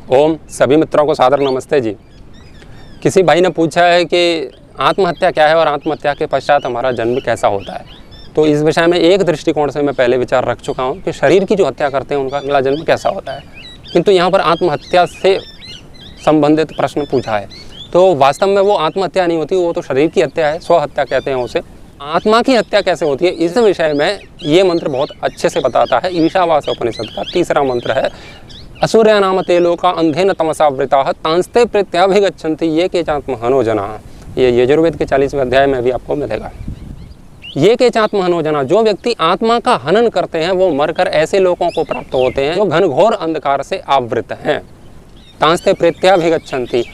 ओम सभी मित्रों को सादर नमस्ते जी। किसी भाई ने पूछा है कि आत्महत्या क्या है और आत्महत्या के पश्चात हमारा जन्म कैसा होता है। तो इस विषय में एक दृष्टिकोण से मैं पहले विचार रख चुका हूँ कि शरीर की जो हत्या करते हैं उनका अगला जन्म कैसा होता है, किंतु यहाँ पर आत्महत्या से संबंधित प्रश्न पूछा है। तो वास्तव में वो आत्महत्या नहीं होती, वो तो शरीर की हत्या है, स्वहत्या कहते हैं उसे। आत्मा की हत्या कैसे होती है, इस विषय में ये मंत्र बहुत अच्छे से बताता है। ईशावास्य उपनिषद का तीसरा मंत्र है, असुर्या नाम ते लोका अंधेन तमसा वृताः तांस्ते प्रत्याभिगच्छन्ति ये केचात्महनो जनाः। ये यजुर्वेद के 40वें अध्याय में भी आपको मिलेगा। ये केचात्महनो जनाः, जो व्यक्ति आत्मा का हनन करते हैं वो मरकर ऐसे लोगों को प्राप्त होते हैं जो घनघोर अंधकार से आवृत हैं। तांस्ते प्रत्याभिगच्छन्ति,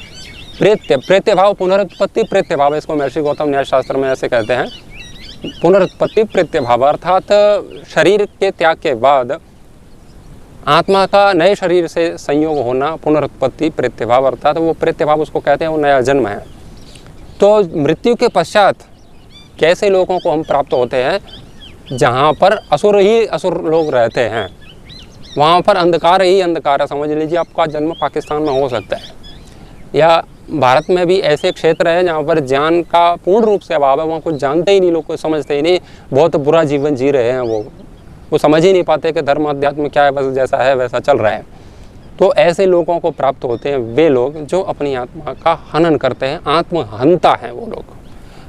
प्रेत्य भाव पुनरुत्पत्ति, प्रेत्य भाव इसको महर्षि गौतम न्याय शास्त्र में ऐसे कहते हैं। पुनरुत्पत्ति प्रेत्य भाव अर्थात शरीर के त्याग के बाद आत्मा का नए शरीर से संयोग होना, पुनरुत्पत्ति प्रेत्य भाव अर्थात वो प्रेत्य भाव उसको कहते हैं, वो नया जन्म है। तो मृत्यु के पश्चात कैसे लोगों को हम प्राप्त होते हैं, जहाँ पर असुर ही असुर लोग रहते हैं, वहाँ पर अंधकार ही अंधकार है। समझ लीजिए आपका जन्म पाकिस्तान में हो सकता है या भारत में भी ऐसे क्षेत्र हैं जहाँ पर ज्ञान का पूर्ण रूप से अभाव है, वहाँ कुछ जानते ही नहीं, लोग कुछ समझते ही नहीं, बहुत बुरा जीवन जी रहे हैं। वो समझ ही नहीं पाते कि धर्म अध्यात्म क्या है, बस जैसा है वैसा चल रहा है। तो ऐसे लोगों को प्राप्त होते हैं वे लोग जो अपनी आत्मा का हनन करते हैं, आत्महंता हैं वो लोग।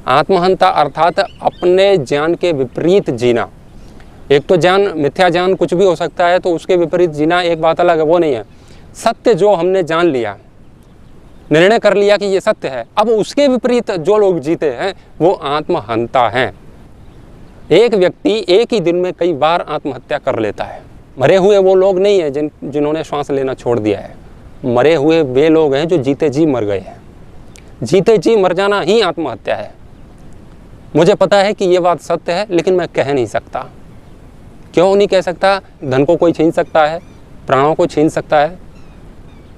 आत्महंता अर्थात अपने ज्ञान के विपरीत जीना। एक तो ज्ञान मिथ्या ज्ञान कुछ भी हो सकता है, तो उसके विपरीत जीना एक बात अलग है, वो नहीं है। सत्य जो हमने जान लिया, निर्णय कर लिया कि ये सत्य है, अब उसके विपरीत जो लोग जीते हैं वो आत्महंता हैं। एक व्यक्ति एक ही दिन में कई बार आत्महत्या कर लेता है। मरे हुए वो लोग नहीं हैं जिन्होंने श्वास लेना छोड़ दिया है। मरे हुए वे लोग हैं जो जीते जी मर गए हैं। जीते जी मर जाना ही आत्महत्या है। मुझे पता है कि ये बात सत्य है, लेकिन मैं कह नहीं सकता। क्यों नहीं कह सकता? धन को कोई छीन सकता है, प्राणों को छीन सकता है,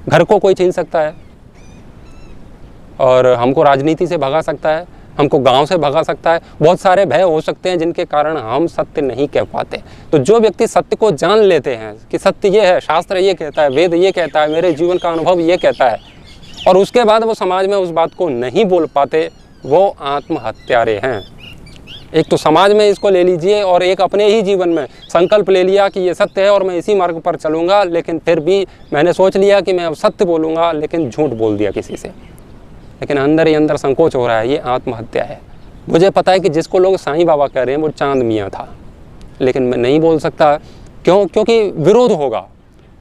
घर को कोई छीन सकता है, और हमको राजनीति से भगा सकता है, हमको गांव से भगा सकता है। बहुत सारे भय हो सकते हैं जिनके कारण हम सत्य नहीं कह पाते। तो जो व्यक्ति सत्य को जान लेते हैं कि सत्य ये है, शास्त्र ये कहता है, वेद ये कहता है, मेरे जीवन का अनुभव ये कहता है, और उसके बाद वो समाज में उस बात को नहीं बोल पाते, वो आत्महत्यारे हैं। एक तो समाज में इसको ले लीजिए, और एक अपने ही जीवन में संकल्प ले लिया कि ये सत्य है और मैं इसी मार्ग पर चलूँगा, लेकिन फिर भी मैंने सोच लिया कि मैं अब सत्य बोलूँगा, लेकिन झूठ बोल दिया किसी से, लेकिन अंदर ही अंदर संकोच हो रहा है। ये आत्महत्या है। मुझे पता है कि जिसको लोग साईं बाबा कह रहे हैं वो चांद मियाँ था, लेकिन मैं नहीं बोल सकता। क्यों? क्योंकि विरोध होगा,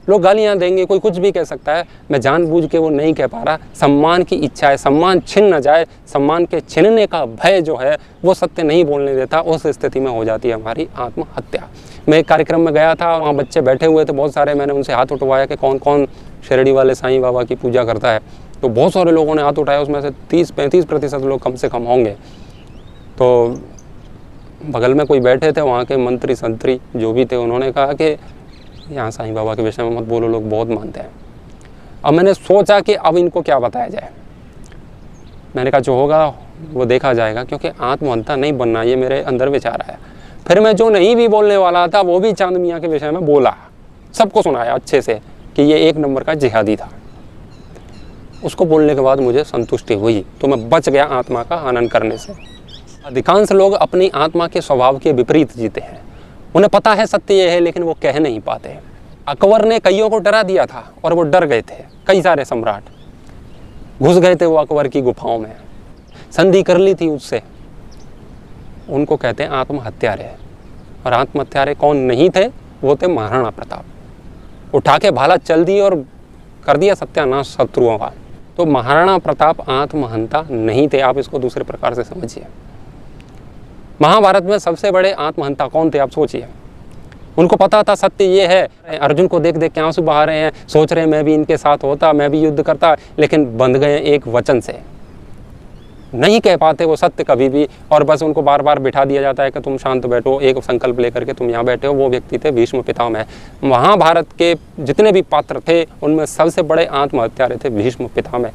लोग गालियाँ देंगे, कोई कुछ भी कह सकता है। मैं जानबूझ के वो नहीं कह पा रहा। सम्मान की इच्छा है, सम्मान छिन न जाए, सम्मान के छिनने का भय जो है वो सत्य नहीं बोलने देता। उस स्थिति में हो जाती है हमारी आत्महत्या। मैं एक कार्यक्रम में गया था, वहाँ बच्चे बैठे हुए थे बहुत सारे। मैंने उनसे हाथ उठवाया कि कौन कौन शिरडी वाले साईं बाबा की पूजा करता है। तो बहुत सारे लोगों ने हाथ उठाया, उसमें से 30-35% लोग कम से कम होंगे। तो बगल में कोई बैठे थे, वहाँ के मंत्री संतरी जो भी थे, उन्होंने कहा कि यहाँ साईं बाबा के विषय में मत बोलो, लोग बहुत मानते हैं। अब मैंने सोचा कि अब इनको क्या बताया जाए। मैंने कहा जो होगा वो देखा जाएगा, क्योंकि आत्महंता नहीं बनना, ये मेरे अंदर विचार आया। फिर मैं जो नहीं भी बोलने वाला था वो भी चांद मियाँ के विषय में बोला, सबको सुनाया अच्छे से कि ये 1 नंबर का जिहादी था। उसको बोलने के बाद मुझे संतुष्टि हुई, तो मैं बच गया आत्मा का हनन करने से। अधिकांश लोग अपनी आत्मा के स्वभाव के विपरीत जीते हैं। उन्हें पता है सत्य ये है, लेकिन वो कह नहीं पाते। अकबर ने कईयों को डरा दिया था और वो डर गए थे। कई सारे सम्राट घुस गए थे वो अकबर की गुफाओं में, संधि कर ली थी उससे। उनको कहते हैं आत्महत्यारे। और आत्महत्यारे कौन नहीं थे? वो थे महाराणा प्रताप। उठा के भाला चल दी और कर दिया सत्यानाश शत्रुओं का। तो महाराणा प्रताप आत्महंता नहीं थे। आप इसको दूसरे प्रकार से समझिए। महाभारत में सबसे बड़े आत्महंता कौन थे? आप सोचिए। उनको पता था सत्य ये है। अर्जुन को देख देख के आंसू बहा रहे हैं, सोच रहे हैं मैं भी इनके साथ होता, मैं भी युद्ध करता, लेकिन बंध गए एक वचन से। नहीं कह पाते वो सत्य कभी भी, और बस उनको बार बार बिठा दिया जाता है कि तुम शांत बैठो, एक संकल्प लेकर के तुम यहाँ बैठे हो। वो व्यक्ति थे भीष्म पितामह। महाभारत के जितने भी पात्र थे उनमें सबसे बड़े आत्महत्यारे थे भीष्म पितामह।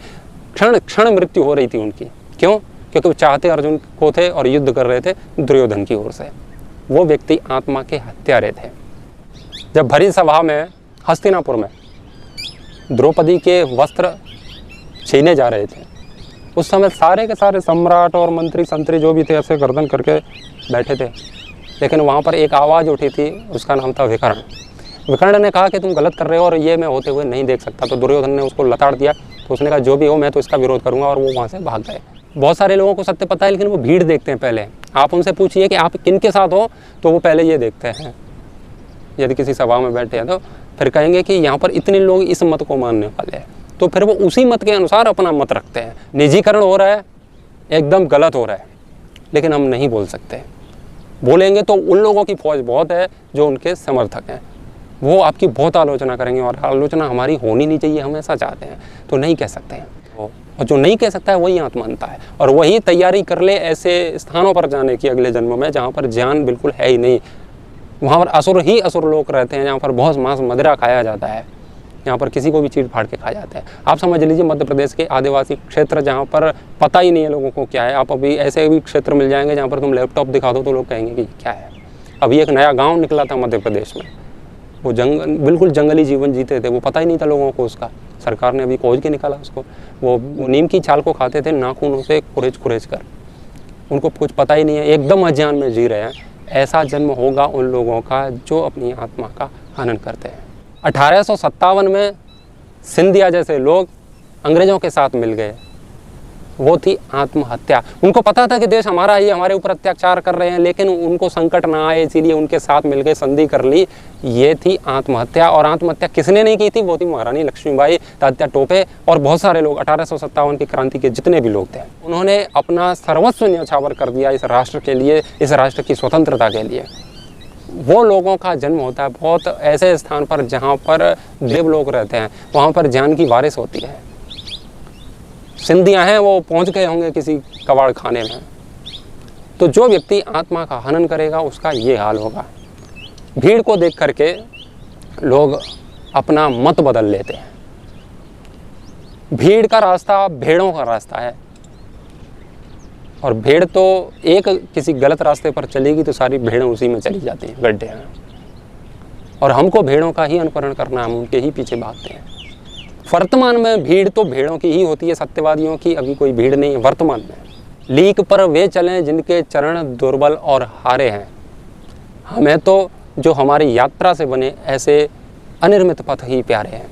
क्षण क्षण मृत्यु हो रही थी उनकी। क्यों? क्योंकि वो चाहते अर्जुन को थे और युद्ध कर रहे थे दुर्योधन की ओर से। वो व्यक्ति आत्मा के हत्यारे थे। जब भरी सभा में हस्तिनापुर में द्रौपदी के वस्त्र छीने जा रहे थे, उस समय सारे के सारे सम्राट और मंत्री संतरी जो भी थे ऐसे गर्दन करके बैठे थे। लेकिन वहाँ पर एक आवाज़ उठी थी, उसका नाम था विकर्ण। विकर्ण ने कहा कि तुम गलत कर रहे हो और ये मैं होते हुए नहीं देख सकता। तो दुर्योधन ने उसको लताड़ दिया। तो उसने कहा जो भी हो मैं तो इसका विरोध करूँगा, और वो वहाँ से भाग गए। बहुत सारे लोगों को सत्य पता है, लेकिन वो भीड़ देखते हैं पहले। आप उनसे पूछिए कि आप किन के साथ हो, तो वो पहले ये देखते हैं। यदि किसी सभा में बैठे हैं तो फिर कहेंगे कि यहाँ पर इतने लोग इस मत को मानने वाले हैं, तो फिर वो उसी मत के अनुसार अपना मत रखते हैं। निजीकरण हो रहा है, एकदम गलत हो रहा है, लेकिन हम नहीं बोल सकते। बोलेंगे तो उन लोगों की फौज बहुत है जो उनके समर्थक हैं, वो आपकी बहुत आलोचना करेंगे, और आलोचना हमारी होनी नहीं चाहिए, हम ऐसा चाहते हैं, तो नहीं कह सकते हैं। और जो नहीं कह सकता है वही आत्मानता है, और वही तैयारी कर ले ऐसे स्थानों पर जाने की अगले जन्म में जहाँ पर ज्ञान बिल्कुल है ही नहीं, वहाँ पर असुर ही असुर लोग रहते हैं, जहाँ पर बहुत मांस मदिरा खाया जाता है, यहाँ पर किसी को भी चीर फाड़ के खा जाता है। आप समझ लीजिए मध्य प्रदेश के आदिवासी क्षेत्र जहाँ पर पता ही नहीं है लोगों को क्या है। आप अभी ऐसे भी क्षेत्र मिल जाएंगे जहाँ पर तुम लैपटॉप दिखा दो तो लोग कहेंगे कि क्या है। अभी एक नया गांव निकला था मध्य प्रदेश में, वो बिल्कुल जंगली जीवन जीते थे, वो पता ही नहीं था लोगों को उसका। सरकार ने अभी खोज के निकाला उसको। वो नीम की छाल को खाते थे नाखूनों से कुरेच कर, उनको कुछ पता ही नहीं है, एकदम अज्ञान में जी रहे हैं। ऐसा जन्म होगा उन लोगों का जो अपनी आत्मा का हनन करते हैं। 1857 में सिंधिया जैसे लोग अंग्रेज़ों के साथ मिल गए, वो थी आत्महत्या। उनको पता था कि देश हमारा ही, हमारे ऊपर अत्याचार कर रहे हैं, लेकिन उनको संकट ना आए इसीलिए उनके साथ मिल गए, संधि कर ली। ये थी आत्महत्या। और आत्महत्या किसने नहीं की थी? वो थी महारानी लक्ष्मीबाई, तात्या टोपे और बहुत सारे लोग। 1857 की क्रांति के जितने भी लोग थे, उन्होंने अपना सर्वस्व न्यौछावर कर दिया इस राष्ट्र के लिए, इस राष्ट्र की स्वतंत्रता के लिए। वो लोगों का जन्म होता है बहुत ऐसे स्थान पर जहाँ पर देव लोग रहते हैं, वहाँ पर ज्ञान की बारिश होती है। सिंधिया हैं, वो पहुँच गए होंगे किसी कबाड़ खाने में। तो जो व्यक्ति आत्मा का हनन करेगा उसका ये हाल होगा। भीड़ को देख करके लोग अपना मत बदल लेते हैं। भीड़ का रास्ता भेड़ों का रास्ता है, और भेड़ तो एक किसी गलत रास्ते पर चलेगी तो सारी भेड़ें उसी में चली जाती हैं, गड्ढे हैं। और हमको भेड़ों का ही अनुकरण करना, हम उनके ही पीछे भागते हैं। वर्तमान में भीड़ तो भेड़ों की ही होती है, सत्यवादियों की अभी कोई भीड़ नहीं है वर्तमान में। लीक पर वे चलें जिनके चरण दुर्बल और हारे हैं। हमें तो जो हमारी यात्रा से बने ऐसे अनिर्मित पथ ही प्यारे हैं।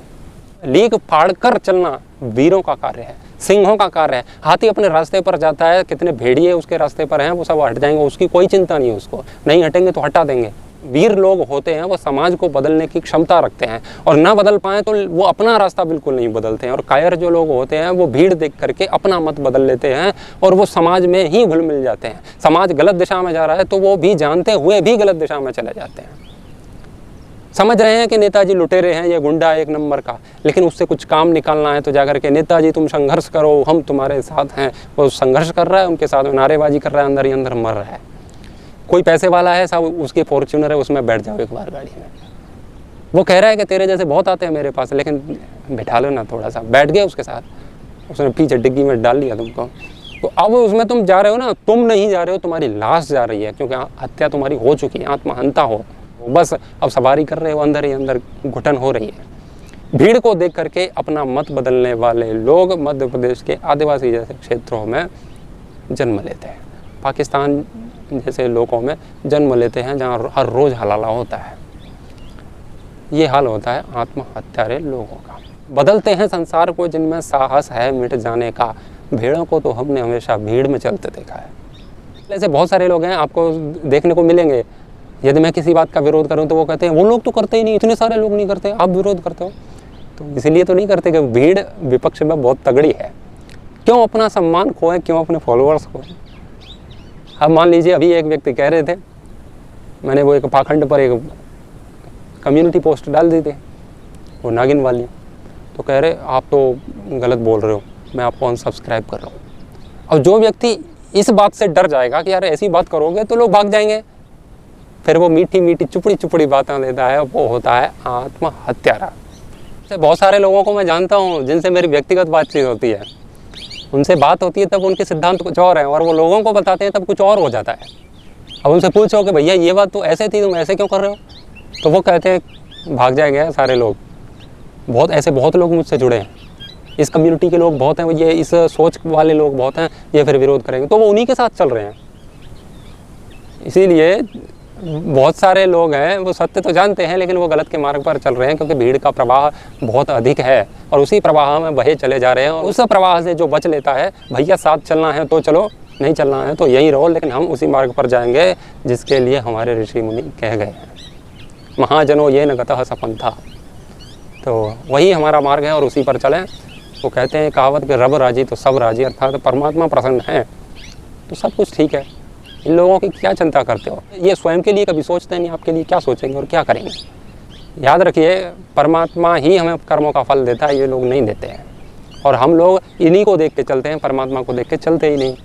लीक फाड़ कर चलना वीरों का कार्य है, सिंहों का कार्य है। हाथी अपने रास्ते पर जाता है, कितने भेड़िए उसके रास्ते पर हैं, वो सब हट जाएंगे, उसकी कोई चिंता नहीं है, उसको नहीं हटेंगे तो हटा देंगे। वीर लोग होते हैं वो समाज को बदलने की क्षमता रखते हैं, और ना बदल पाएँ तो वो अपना रास्ता बिल्कुल नहीं बदलते हैं। और कायर जो लोग होते हैं वो भीड़ देख करके अपना मत बदल लेते हैं, और वो समाज में ही घुल मिल जाते हैं। समाज गलत दिशा में जा रहा है तो वो भी जानते हुए भी गलत दिशा में चले जाते हैं। समझ रहे हैं कि नेताजी लुटेरे हैं, ये गुंडा एक नंबर का, लेकिन उससे कुछ काम निकालना है तो जाकर के नेताजी तुम संघर्ष करो, हम तुम्हारे साथ हैं। वो संघर्ष कर रहा है, उनके साथ नारेबाजी कर रहा है, अंदर ही अंदर मर रहा है। कोई पैसे वाला है, सब उसकी फॉर्च्यूनर है, उसमें बैठ जाओ एक बार गाड़ी में। वो कह रहा है कि तेरे जैसे बहुत आते हैं मेरे पास, लेकिन बैठा लो ना थोड़ा सा। बैठ गए उसके साथ, उसने पीछे डिग्गी में डाल लिया तुमको। तो अब उसमें तुम जा रहे हो ना, तुम नहीं जा रहे हो, तुम्हारी लाश जा रही है, क्योंकि हत्या तुम्हारी हो चुकी है, आत्महंता हो। बस अब सवारी कर रहे हो, अंदर ही अंदर घुटन हो रही है। भीड़ को देख करके अपना मत बदलने वाले लोग मध्य प्रदेश के आदिवासी जैसे क्षेत्रों में जन्म लेते हैं, पाकिस्तान जैसे लोगों में जन्म लेते हैं जहाँ हर रोज़ हलाला होता है। ये हाल होता है आत्महत्यारे लोगों का। बदलते हैं संसार को जिनमें साहस है मिट जाने का, भेड़ों को तो हमने हमेशा भीड़ में चलते देखा है। ऐसे बहुत सारे लोग हैं, आपको देखने को मिलेंगे। यदि मैं किसी बात का विरोध करूं तो वो कहते हैं वो लोग तो करते ही नहीं, इतने सारे लोग नहीं करते, आप विरोध करते हो। तो इसलिए तो नहीं करते कि भीड़ विपक्ष में बहुत तगड़ी है। क्यों अपना सम्मान खोए, क्यों अपने फॉलोअर्स खोए। अब मान लीजिए अभी एक व्यक्ति कह रहे थे, मैंने वो एक पाखंड पर एक कम्युनिटी पोस्ट डाल दी थी, वो नागिन वाली, तो कह रहे आप तो गलत बोल रहे हो, मैं आपको अनसब्सक्राइब कर रहा हूँ। अब जो व्यक्ति इस बात से डर जाएगा कि यार ऐसी बात करोगे तो लोग भाग जाएंगे, फिर वो मीठी मीठी चुपड़ी चुपड़ी बातें देता है, वो होता है आत्महत्यारा। बहुत सारे लोगों को मैं जानता हूँ जिनसे मेरी व्यक्तिगत बातचीत होती है, उनसे बात होती है तब उनके सिद्धांत कुछ और हैं और वो लोगों को बताते हैं तब कुछ और हो जाता है। अब उनसे पूछो कि भैया ये बात तो ऐसे थी, तुम ऐसे क्यों कर रहे हो, तो वो कहते हैं भाग जाएंगे सारे लोग, बहुत लोग मुझसे जुड़े हैं, इस कम्युनिटी के लोग बहुत हैं, ये इस सोच वाले लोग बहुत हैं, ये फिर विरोध करेंगे, तो वो उन्हीं के साथ चल रहे हैं। इसीलिए बहुत सारे लोग हैं वो सत्य तो जानते हैं लेकिन वो गलत के मार्ग पर चल रहे हैं, क्योंकि भीड़ का प्रवाह बहुत अधिक है और उसी प्रवाह में बहे चले जा रहे हैं। और उस प्रवाह से जो बच लेता है, भैया साथ चलना है तो चलो, नहीं चलना है तो यहीं रहो, लेकिन हम उसी मार्ग पर जाएंगे जिसके लिए हमारे ऋषि मुनि कह गए हैं। महाजनों ये न गतः सपंथा, तो वही हमारा मार्ग है और उसी पर चलें। वो कहते हैं कहावत कि रब राजी तो सब राजी, अर्थात परमात्मा प्रसन्न है तो सब कुछ ठीक है। इन लोगों की क्या चिंता करते हो? ये स्वयं के लिए कभी सोचते नहीं, आपके लिए क्या सोचेंगे और क्या करेंगे। याद रखिए, परमात्मा ही हमें कर्मों का फल देता है, ये लोग नहीं देते हैं। और हम लोग इन्हीं को देख के चलते हैं, परमात्मा को देख के चलते ही नहीं।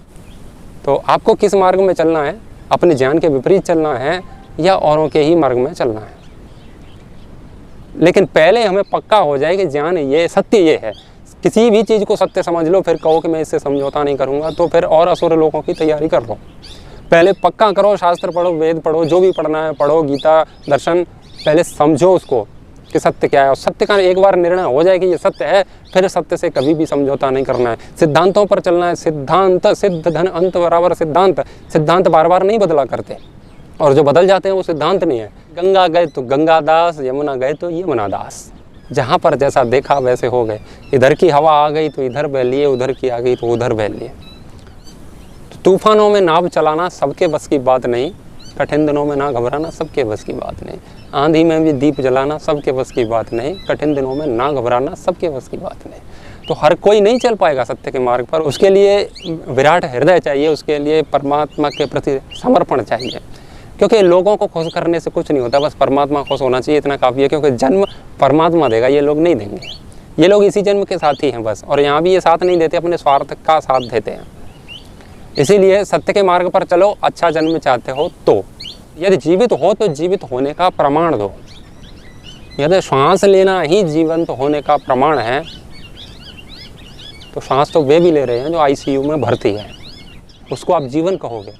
तो आपको किस मार्ग में चलना है? अपने ज्ञान के विपरीत चलना है या औरों के ही मार्ग में चलना है? लेकिन पहले हमें पक्का हो जाए कि ज्ञान ये सत्य ये है। किसी भी चीज़ को सत्य समझ लो, फिर कहो कि मैं इससे समझौता नहीं करूँगा, तो फिर और असुर लोगों की तैयारी कर लो। पहले पक्का करो, शास्त्र पढ़ो, वेद पढ़ो, जो भी पढ़ना है पढ़ो, गीता दर्शन, पहले समझो उसको कि सत्य क्या है। और सत्य का एक बार निर्णय हो जाए कि ये सत्य है, फिर सत्य से कभी भी समझौता नहीं करना है। सिद्धांतों पर चलना है। सिद्धांत सिद्ध धन अंत बराबर सिद्धांत। सिद्धांत बार बार नहीं बदला करते, और जो बदल जाते हैं वो सिद्धांत नहीं है। गंगा गए तो गंगा दास, यमुना गए तो यमुना दास। जहाँ पर जैसा देखा वैसे हो गए। इधर की हवा आ गई तो इधर बह लिए, उधर की आ गई तो उधर बह लिए। तूफानों में नाव चलाना सबके बस की बात नहीं, कठिन दिनों में ना घबराना सबके बस की बात नहीं, आंधी में भी दीप जलाना सबके बस की बात नहीं, कठिन दिनों में ना घबराना सबके बस की बात नहीं। तो हर कोई नहीं चल पाएगा सत्य के मार्ग पर। उसके लिए विराट हृदय चाहिए, उसके लिए परमात्मा के प्रति समर्पण चाहिए। क्योंकि लोगों को खुश करने से कुछ नहीं होता, बस परमात्मा खुश होना चाहिए, इतना काफ़ी है। क्योंकि जन्म परमात्मा देगा, ये लोग नहीं देंगे। ये लोग इसी जन्म के साथी हैं बस, और यहाँ भी ये साथ नहीं देते, अपने स्वार्थ का साथ देते हैं। इसीलिए सत्य के मार्ग पर चलो, अच्छा जन्म चाहते हो तो। यदि जीवित हो तो जीवित होने का प्रमाण दो। यदि श्वास लेना ही जीवंत होने का प्रमाण है, तो श्वास तो वे भी ले रहे हैं जो आईसीयू में भर्ती है, उसको आप जीवन कहोगे।